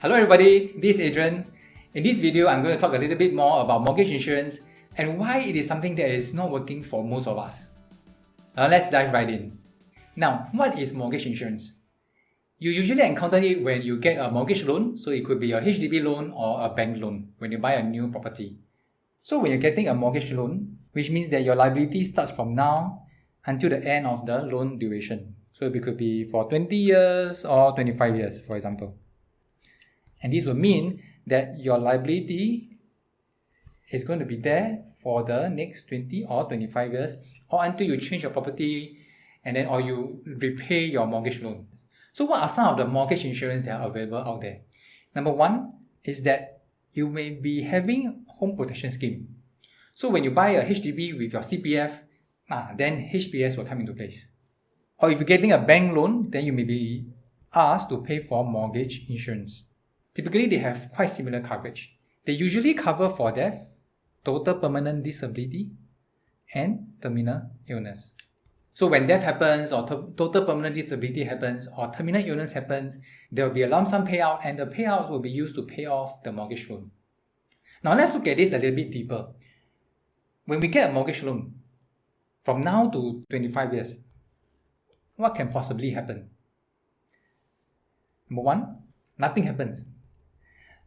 Hello everybody, this is Adrian. In this video, I'm going to talk a little bit more about mortgage insurance and why it is something that is not working for most of us. Let's dive right in. Now, what is mortgage insurance? You usually encounter it when you get a mortgage loan, so it could be a HDB loan or a bank loan when you buy a new property. So when you're getting a mortgage loan, which means that your liability starts from now until the end of the loan duration. So it could be for 20 years or 25 years, for example. And this will mean that your liability is going to be there for the next 20 or 25 years or until you change your property or you repay your mortgage loan. So what are some of the mortgage insurance that are available out there? Number one is that you may be having home protection scheme. So when you buy a HDB with your CPF, then HPS will come into place. Or if you're getting a bank loan, then you may be asked to pay for mortgage insurance. Typically, they have quite similar coverage. They usually cover for death, total permanent disability, and terminal illness. So when death happens or total permanent disability happens or terminal illness happens, there will be a lump sum payout and the payout will be used to pay off the mortgage loan. Now let's look at this a little bit deeper. When we get a mortgage loan, from now to 25 years, what can possibly happen? Number one, nothing happens.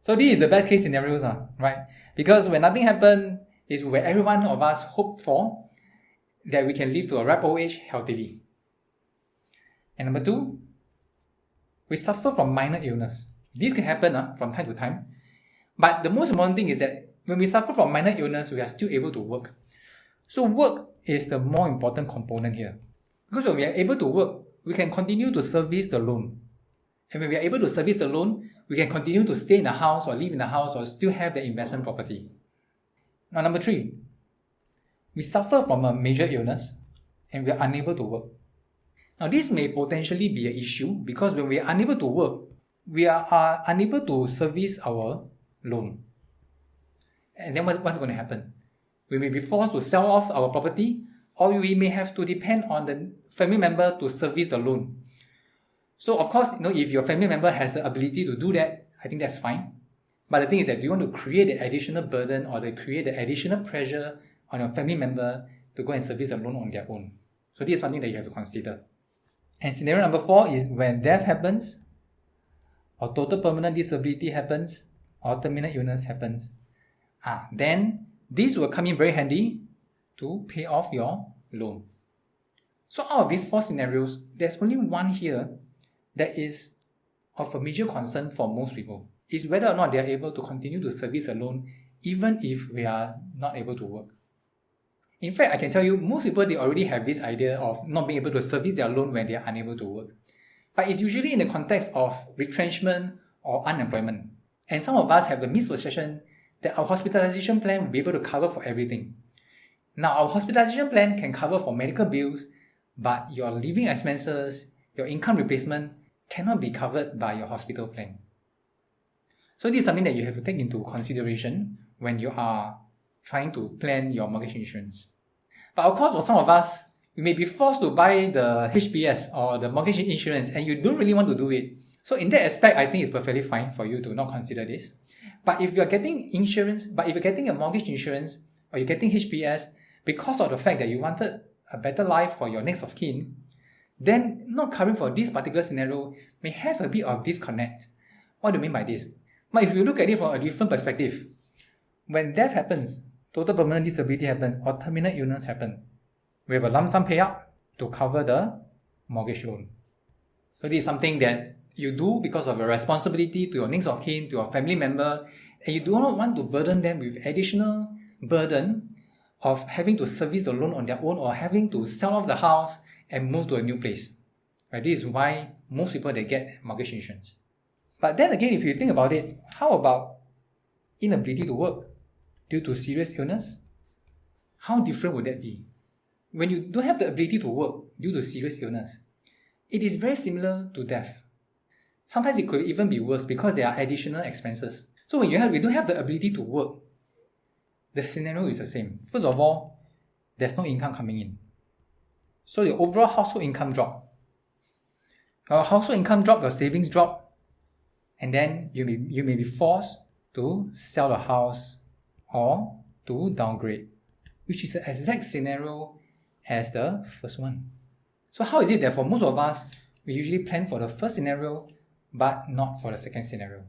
So this is the best case scenarios, right? Because when nothing happens is where every one of us hope for that we can live to a ripe old age healthily. And number two, we suffer from minor illness. This can happen from time to time. But the most important thing is that when we suffer from minor illness, we are still able to work. So work is the more important component here. Because when we are able to work, we can continue to service the loan. And when we are able to service the loan, we can continue to stay in the house or live in the house or still have the investment property. Now, number three, we suffer from a major illness and we are unable to work. Now, this may potentially be an issue because when we are unable to work, we are unable to service our loan. And then what's going to happen? We may be forced to sell off our property or we may have to depend on the family member to service the loan. So of course, if your family member has the ability to do that, I think that's fine. But the thing is that do you want to create the additional burden or create the additional pressure on your family member to go and service a loan on their own? So this is something that you have to consider. And scenario number 4 is when death happens, or total permanent disability happens, or terminal illness happens. Then this will come in very handy to pay off your loan. So out of these 4 scenarios, there's only one here that is of a major concern for most people, is whether or not they are able to continue to service a loan even if we are not able to work. In fact, I can tell you, most people, they already have this idea of not being able to service their loan when they are unable to work. But it's usually in the context of retrenchment or unemployment. And some of us have the misperception that our hospitalization plan will be able to cover for everything. Now, our hospitalization plan can cover for medical bills, but your living expenses, your income replacement cannot be covered by your hospital plan. So this is something that you have to take into consideration when you are trying to plan your mortgage insurance. But of course, for some of us, you may be forced to buy the HPS or the mortgage insurance and you don't really want to do it. So in that aspect, I think it's perfectly fine for you to not consider this. But if you're getting a mortgage insurance or you're getting HPS because of the fact that you wanted a better life for your next of kin, then not covering for this particular scenario may have a bit of disconnect. What do you mean by this? But if you look at it from a different perspective, when death happens, total permanent disability happens, or terminal illness happens, we have a lump sum payout to cover the mortgage loan. So this is something that you do because of your responsibility to your next of kin, to your family member, and you do not want to burden them with additional burden of having to service the loan on their own or having to sell off the house and move to a new place. Right? This is why most people, they get mortgage insurance. But then again, if you think about it, how about inability to work due to serious illness? How different would that be? When you don't have the ability to work due to serious illness, it is very similar to death. Sometimes it could even be worse because there are additional expenses. So when you don't have the ability to work, the scenario is the same. First of all, there's no income coming in. So your overall household income drop. Your household income drop, your savings drop, and then you may be forced to sell the house or to downgrade, which is the exact scenario as the first one. So how is it that for most of us, we usually plan for the first scenario, but not for the second scenario?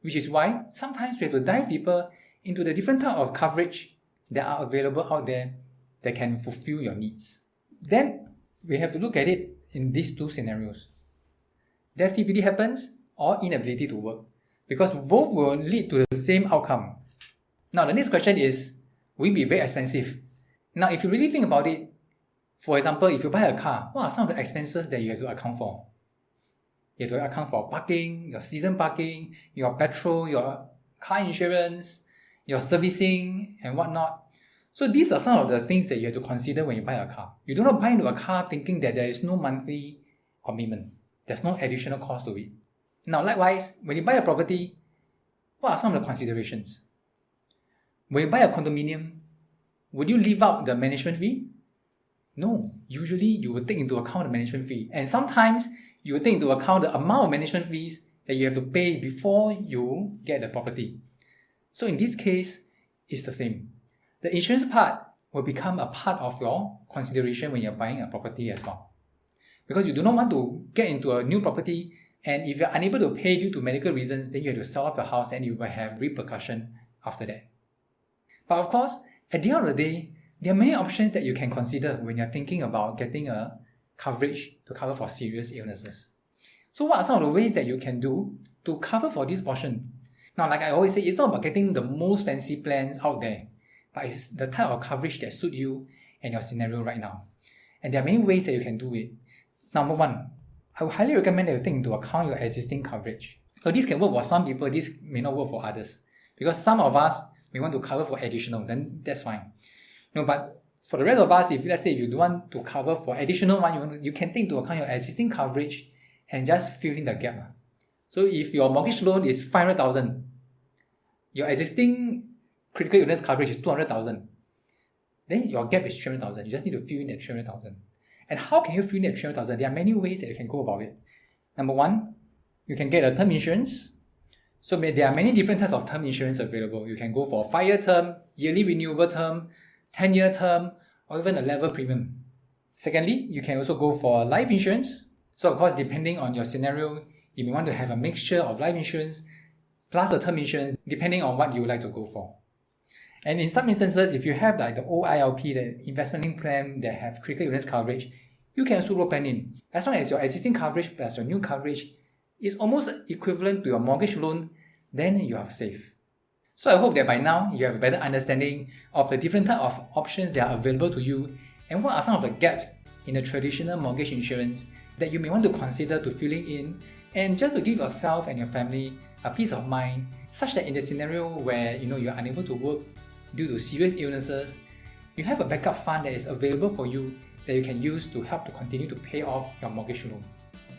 Which is why sometimes we have to dive deeper into the different type of coverage that are available out there that can fulfill your needs. Then we have to look at it in these two scenarios. Death TBD happens or inability to work, because both will lead to the same outcome. Now the next question is, will it be very expensive? Now if you really think about it, for example, if you buy a car, what are some of the expenses that you have to account for? You have to account for parking, your season parking, your petrol, your car insurance, your servicing and whatnot. So these are some of the things that you have to consider when you buy a car. You do not buy into a car thinking that there is no monthly commitment. There's no additional cost to it. Now likewise, when you buy a property, what are some of the considerations? When you buy a condominium, would you leave out the management fee? No. Usually you will take into account the management fee. And sometimes you will take into account the amount of management fees that you have to pay before you get the property. So in this case, it's the same. The insurance part will become a part of your consideration when you're buying a property as well. Because you do not want to get into a new property, and if you're unable to pay due to medical reasons, then you have to sell off your house and you will have repercussion after that. But of course, at the end of the day, there are many options that you can consider when you're thinking about getting a coverage to cover for serious illnesses. So what are some of the ways that you can do to cover for this portion? Now, like I always say, it's not about getting the most fancy plans out there, but it's the type of coverage that suits you and your scenario right now. And there are many ways that you can do it. Number one, I would highly recommend that you take into account your existing coverage. So this can work for some people, this may not work for others. Because some of us may want to cover for additional, then that's fine. But for the rest of us, if let's say you don't want to cover for additional one, you can take into account your existing coverage and just fill in the gap. So if your mortgage loan is 500,000, your existing critical illness coverage is 200,000, then your gap is 300,000. You just need to fill in that 300,000. And how can you fill in that 300,000? There are many ways that you can go about it. Number one, you can get a term insurance. So there are many different types of term insurance available. You can go for a 5-year term, yearly renewable term, 10-year term, or even a level premium. Secondly, you can also go for life insurance. So of course, depending on your scenario, you may want to have a mixture of life insurance plus a term insurance, depending on what you would like to go for. And in some instances, if you have like the OILP, the investment plan that have critical illness coverage, you can also roll plan in. As long as your existing coverage plus your new coverage is almost equivalent to your mortgage loan, then you are safe. So I hope that by now you have a better understanding of the different type of options that are available to you and what are some of the gaps in the traditional mortgage insurance that you may want to consider to filling in, and just to give yourself and your family a peace of mind, such that in the scenario where you're unable to work due to serious illnesses, you have a backup fund that is available for you that you can use to help to continue to pay off your mortgage loan.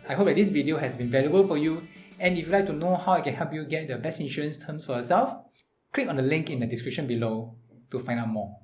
I hope that this video has been valuable for you, and if you'd like to know how I can help you get the best insurance terms for yourself, click on the link in the description below to find out more.